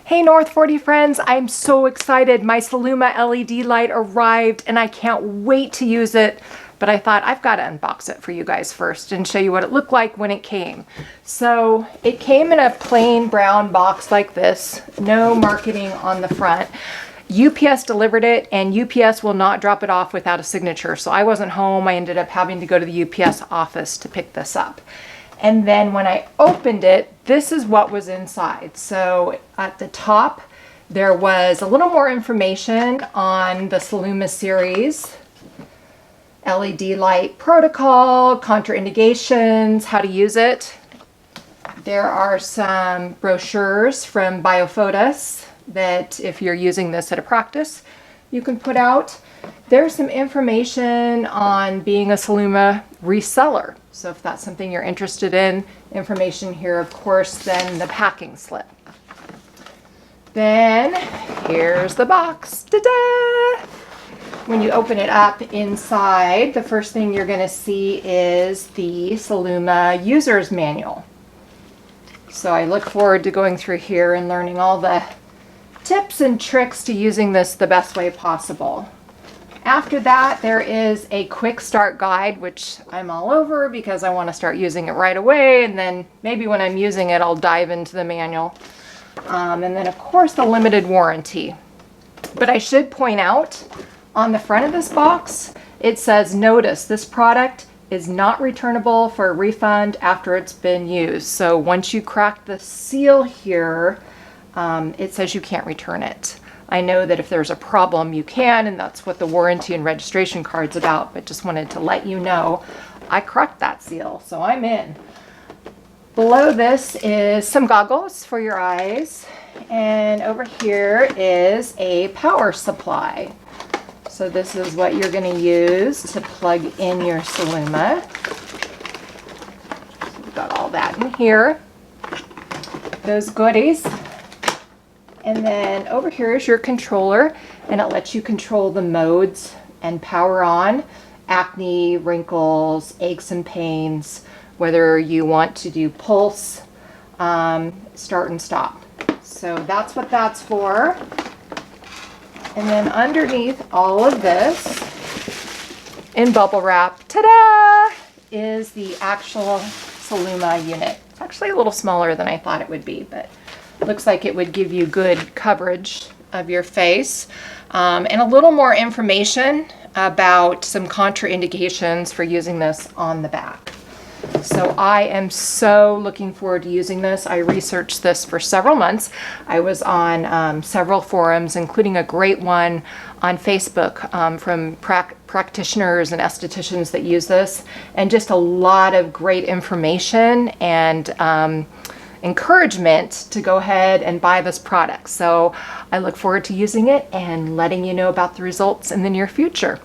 Hey North 40 friends, I'm so excited. My Celluma LED light arrived and I can't wait to use it. But I thought I've got to unbox it for you guys first and show you what it looked like when it came. So it came in a plain brown box like this, no marketing on the front. UPS delivered it and UPS will not drop it off without a signature. So I wasn't home. I ended up having to go to the UPS office to pick this up. And then when I opened it, this is what was inside. So at the top, there was a little more information on the Celluma series, LED light protocol, contraindications, how to use it. There are some brochures from Biophotos that if you're using this at a practice, you can put out. There's some information on being a Celluma reseller. So if that's something you're interested in, information here, of course, then the packing slip. Then here's the box. Ta-da! When you open it up inside, the first thing you're going to see is the Celluma user's manual. So I look forward to going through here and learning all the tips and tricks to using this the best way possible. After that, there is a quick start guide, which I'm all over because I want to start using it right away. And then maybe when I'm using it, I'll dive into the manual. And then of course the limited warranty. But I should point out on the front of this box, it says, notice this product is not returnable for a refund after it's been used. So once you crack the seal here, it says you can't return it. I know that if there's a problem, you can, and that's what the warranty and registration card's about, but just wanted to let you know I cracked that seal, so I'm in. Below this is some goggles for your eyes, and over here is a power supply. So this is what you're going to use to plug in your Celluma. So we've got all that in here. Those goodies. And then over here is your controller, and it lets you control the modes and power on, acne, wrinkles, aches and pains, whether you want to do pulse, start and stop. So that's what that's for. And then underneath all of this, in bubble wrap, ta-da, is the actual Celluma unit. It's actually a little smaller than I thought it would be, but looks like it would give you good coverage of your face, and a little more information about some contraindications for using this on the back. So I am so looking forward to using this. I researched this for several months. I was on several forums, including a great one on Facebook from practitioners and estheticians that use this, and just a lot of great information and encouragement to go ahead and buy this product. So I look forward to using it and letting you know about the results in the near future.